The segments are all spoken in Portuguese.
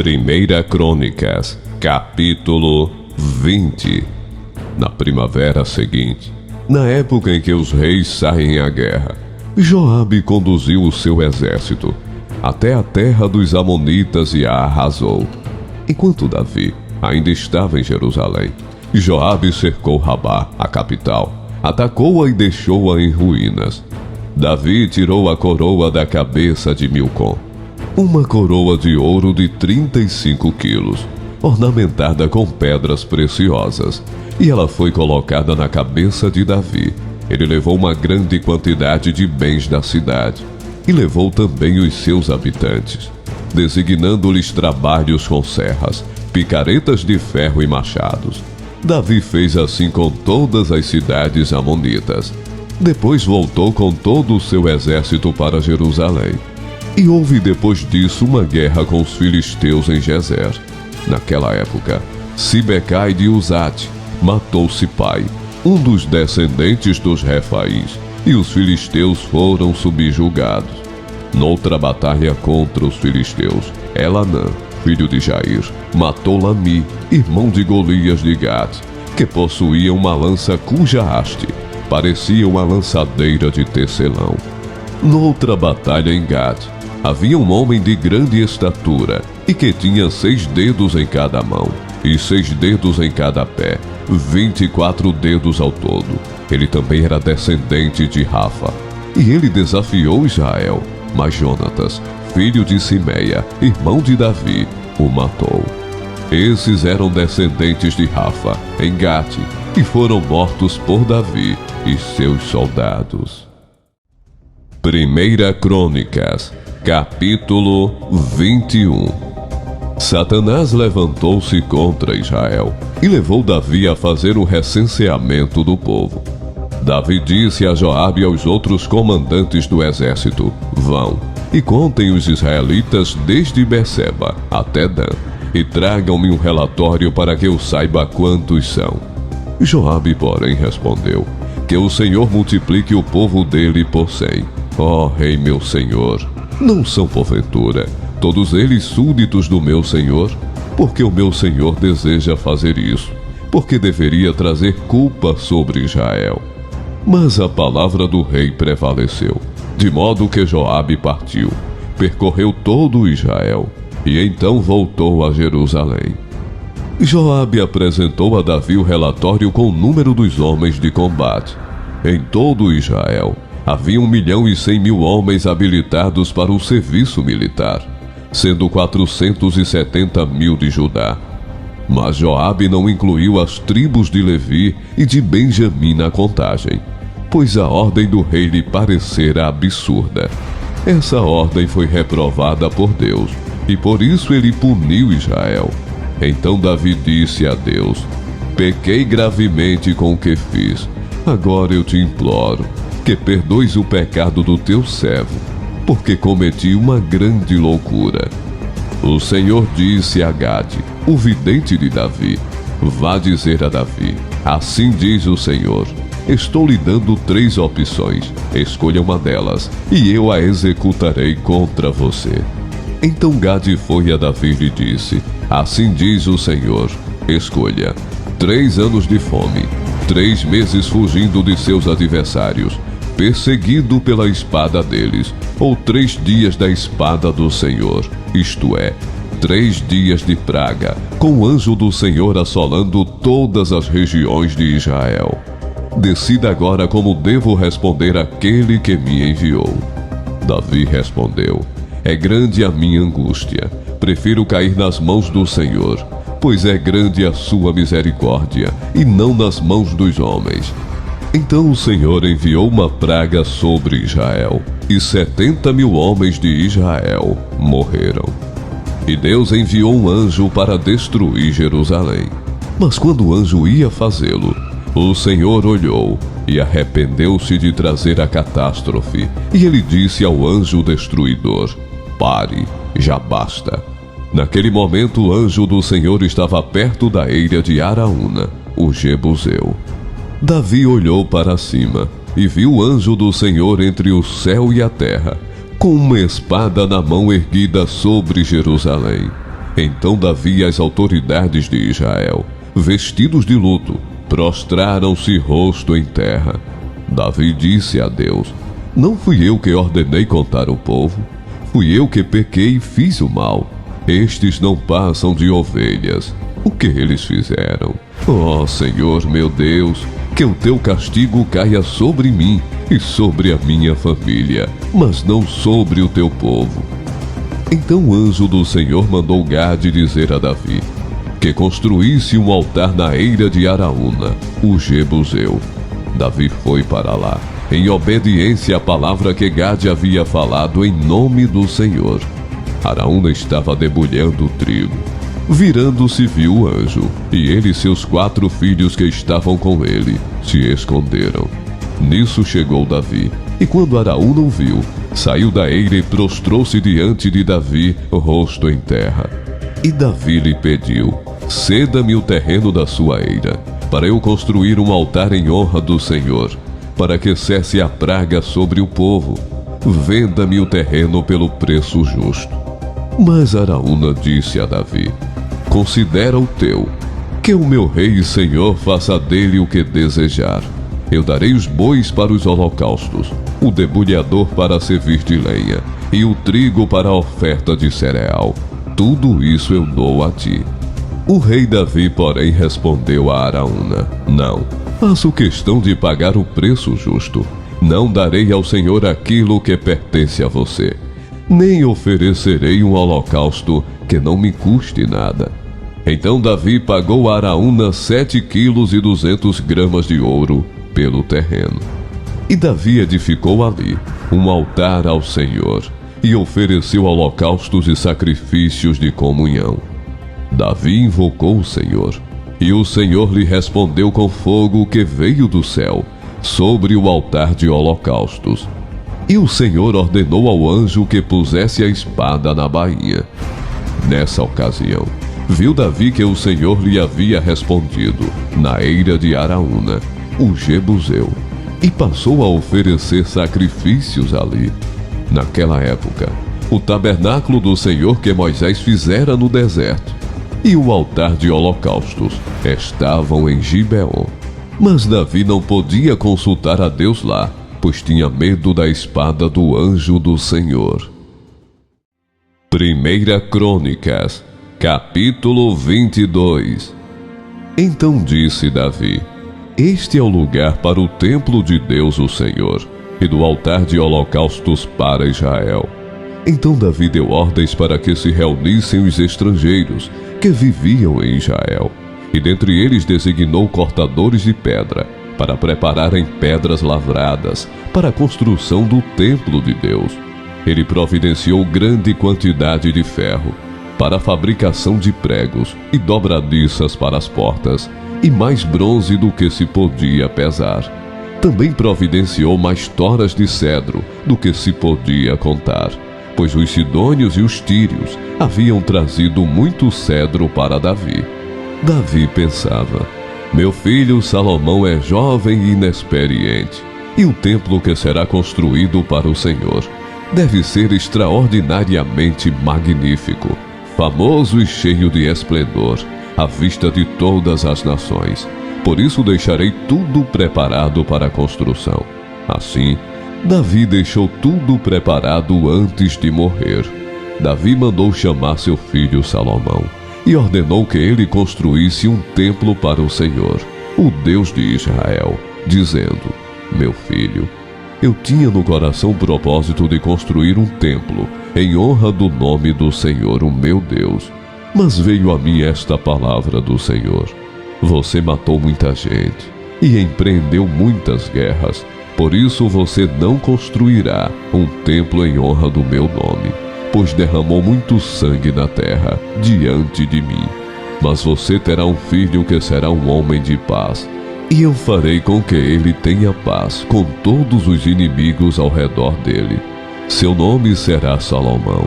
Primeira Crônicas, capítulo 20. Na primavera seguinte, na época em que os reis saem à guerra, Joabe conduziu o seu exército até a terra dos Amonitas e a arrasou. Enquanto Davi ainda estava em Jerusalém, Joabe cercou Rabá, a capital, atacou-a e deixou-a em ruínas. Davi tirou a coroa da cabeça de Milcom, uma coroa de ouro de 35 quilos, ornamentada com pedras preciosas, e ela foi colocada na cabeça de Davi. Ele levou uma grande quantidade de bens da cidade, e levou também os seus habitantes, designando-lhes trabalhos com serras, picaretas de ferro e machados. Davi fez assim com todas as cidades amonitas. Depois voltou com todo o seu exército para Jerusalém. E houve depois disso uma guerra com os filisteus em Gezer. Naquela época, Sibecai de Uzate matou Sipai, um dos descendentes dos Refaíns, e os filisteus foram subjugados. Noutra batalha contra os filisteus, Elanã, filho de Jair, matou Lami, irmão de Golias de Gate, que possuía uma lança cuja haste parecia uma lançadeira de tecelão. Noutra batalha em Gate, havia um homem de grande estatura e que tinha 6 dedos em cada mão e 6 dedos em cada pé, 24 dedos ao todo. Ele também era descendente de Rafa, e ele desafiou Israel, mas Jonatas, filho de Simeia, irmão de Davi, o matou. Esses eram descendentes de Rafa, em Gate, e foram mortos por Davi e seus soldados. Primeira Crônicas, capítulo 21. Satanás levantou-se contra Israel e levou Davi a fazer o recenseamento do povo. Davi disse a Joabe e aos outros comandantes do exército: vão e contem os israelitas desde Berseba até Dan, e tragam-me um relatório para que eu saiba quantos são. Joabe, porém, respondeu: que o Senhor multiplique o povo dele por 100. Ó rei meu senhor, não são porventura todos eles súditos do meu senhor? Porque o meu senhor deseja fazer isso, porque deveria trazer culpa sobre Israel. Mas a palavra do rei prevaleceu, de modo que Joabe partiu, percorreu todo Israel, e então voltou a Jerusalém. Joabe apresentou a Davi o relatório com o número dos homens de combate. Em todo Israel havia 1.100.000 homens habilitados para o serviço militar, sendo 470.000 de Judá. Mas Joabe não incluiu as tribos de Levi e de Benjamim na contagem, pois a ordem do rei lhe parecera absurda. Essa ordem foi reprovada por Deus, e por isso ele puniu Israel. Então Davi disse a Deus: pequei gravemente com o que fiz. Agora eu te imploro que perdoes o pecado do teu servo, porque cometi uma grande loucura. O Senhor disse a Gade, o vidente de Davi: vá dizer a Davi: assim diz o Senhor, estou lhe dando 3 opções, escolha uma delas, e eu a executarei contra você. Então Gade foi a Davi e lhe disse: assim diz o Senhor, escolha 3 anos de fome, 3 meses fugindo de seus adversários, perseguido pela espada deles, ou 3 dias da espada do Senhor, isto é, 3 dias de praga, com o anjo do Senhor assolando todas as regiões de Israel. Decida agora como devo responder àquele que me enviou. Davi respondeu: é grande a minha angústia, prefiro cair nas mãos do Senhor, pois é grande a sua misericórdia, e não nas mãos dos homens. Então o Senhor enviou uma praga sobre Israel, e 70.000 homens de Israel morreram. E Deus enviou um anjo para destruir Jerusalém. Mas quando o anjo ia fazê-lo, o Senhor olhou e arrependeu-se de trazer a catástrofe, e ele disse ao anjo destruidor: pare, já basta. Naquele momento o anjo do Senhor estava perto da eira de Araúna, o Jebuseu. Davi olhou para cima e viu o anjo do Senhor entre o céu e a terra, com uma espada na mão erguida sobre Jerusalém. Então Davi e as autoridades de Israel, vestidos de luto, prostraram-se rosto em terra. Davi disse a Deus: Não fui eu que ordenei contar o povo? Fui eu que pequei e fiz o mal. Estes não passam de ovelhas. O que eles fizeram? Ó Senhor meu Deus, que o teu castigo caia sobre mim e sobre a minha família, mas não sobre o teu povo. Então o anjo do Senhor mandou Gade dizer a Davi que construísse um altar na eira de Araúna, o Jebuseu. Davi foi para lá, em obediência à palavra que Gade havia falado em nome do Senhor. Araúna estava debulhando o trigo. Virando-se, viu o anjo, e ele e seus 4 filhos que estavam com ele se esconderam. Nisso chegou Davi, e quando Araúna o viu, saiu da eira e prostrou-se diante de Davi, rosto em terra. E Davi lhe pediu: Ceda-me o terreno da sua eira, para eu construir um altar em honra do Senhor, para que cesse a praga sobre o povo. Venda-me o terreno pelo preço justo. Mas Araúna disse a Davi: Considera o teu, que o meu rei e senhor faça dele o que desejar. Eu darei os bois para os holocaustos, o debulhador para servir de lenha, e o trigo para a oferta de cereal. Tudo isso eu dou a ti. O rei Davi, porém, respondeu a Araúna: Não, faço questão de pagar o preço justo. Não darei ao Senhor aquilo que pertence a você, nem oferecerei um holocausto que não me custe nada. Então Davi pagou a Araúna 7,2 quilos de ouro pelo terreno. E Davi edificou ali um altar ao Senhor e ofereceu holocaustos e sacrifícios de comunhão. Davi invocou o Senhor, e o Senhor lhe respondeu com fogo que veio do céu sobre o altar de holocaustos. E o Senhor ordenou ao anjo que pusesse a espada na bainha. Nessa ocasião, viu Davi que o Senhor lhe havia respondido na eira de Araúna, o Jebuseu, e passou a oferecer sacrifícios ali. Naquela época, o tabernáculo do Senhor que Moisés fizera no deserto e o altar de holocaustos estavam em Gibeon. Mas Davi não podia consultar a Deus lá, pois tinha medo da espada do anjo do Senhor. 1 Crônicas, capítulo 22. Então disse Davi: Este é o lugar para o templo de Deus o Senhor, e do altar de holocaustos para Israel. Então Davi deu ordens para que se reunissem os estrangeiros que viviam em Israel, e dentre eles designou cortadores de pedra, para prepararem pedras lavradas para a construção do templo de Deus. Ele providenciou grande quantidade de ferro para a fabricação de pregos e dobradiças para as portas, e mais bronze do que se podia pesar. Também providenciou mais toras de cedro do que se podia contar, pois os sidônios e os tírios haviam trazido muito cedro para Davi. Davi pensava: Meu filho Salomão é jovem e inexperiente, e o templo que será construído para o Senhor deve ser extraordinariamente magnífico, famoso e cheio de esplendor, à vista de todas as nações. Por isso deixarei tudo preparado para a construção. Assim, Davi deixou tudo preparado antes de morrer. Davi mandou chamar seu filho Salomão e ordenou que ele construísse um templo para o Senhor, o Deus de Israel, dizendo: Meu filho, eu tinha no coração o propósito de construir um templo em honra do nome do Senhor, o meu Deus. Mas veio a mim esta palavra do Senhor: Você matou muita gente e empreendeu muitas guerras. Por isso você não construirá um templo em honra do meu nome, pois derramou muito sangue na terra diante de mim. Mas você terá um filho que será um homem de paz, e eu farei com que ele tenha paz com todos os inimigos ao redor dele. Seu nome será Salomão,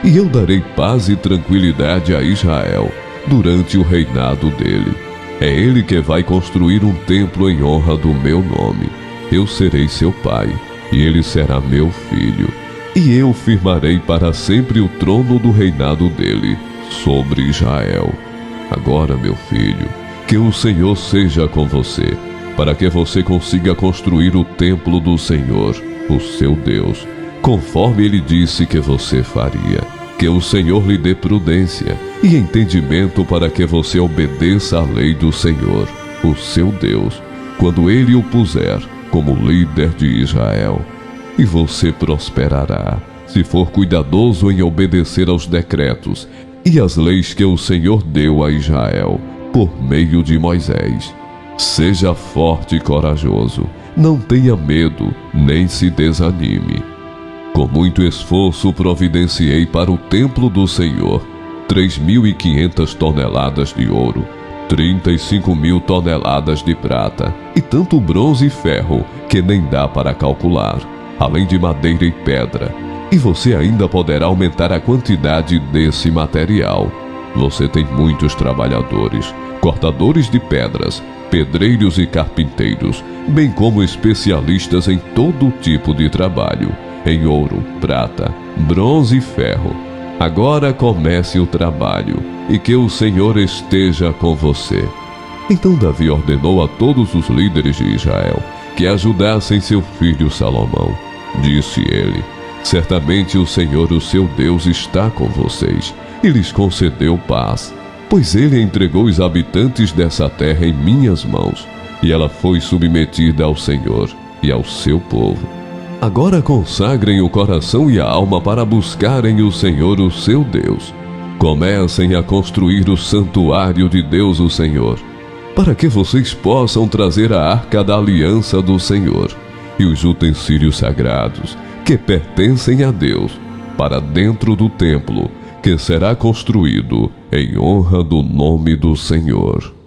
e eu darei paz e tranquilidade a Israel durante o reinado dele. É ele que vai construir um templo em honra do meu nome. Eu serei seu pai, e ele será meu filho, e eu firmarei para sempre o trono do reinado dele sobre Israel. Agora, meu filho, que o Senhor seja com você, para que você consiga construir o templo do Senhor, o seu Deus, conforme Ele disse que você faria. Que o Senhor lhe dê prudência e entendimento para que você obedeça à lei do Senhor, o seu Deus, quando Ele o puser como líder de Israel. E você prosperará, se for cuidadoso em obedecer aos decretos e às leis que o Senhor deu a Israel, por meio de Moisés. Seja forte e corajoso, não tenha medo, nem se desanime. Com muito esforço providenciei para o templo do Senhor 3.500 toneladas de ouro, 35.000 toneladas de prata, e tanto bronze e ferro que nem dá para calcular, além de madeira e pedra. E você ainda poderá aumentar a quantidade desse material. Você tem muitos trabalhadores, cortadores de pedras, pedreiros e carpinteiros, bem como especialistas em todo tipo de trabalho, em ouro, prata, bronze e ferro. Agora comece o trabalho, e que o Senhor esteja com você. Então Davi ordenou a todos os líderes de Israel que ajudassem seu filho Salomão. Disse ele: certamente o Senhor, o seu Deus, está com vocês, e lhes concedeu paz, pois ele entregou os habitantes dessa terra em minhas mãos, e ela foi submetida ao Senhor e ao seu povo. Agora consagrem o coração e a alma para buscarem o Senhor, o seu Deus. Comecem a construir o santuário de Deus, o Senhor, para que vocês possam trazer a arca da aliança do Senhor e os utensílios sagrados que pertencem a Deus para dentro do templo que será construído em honra do nome do Senhor.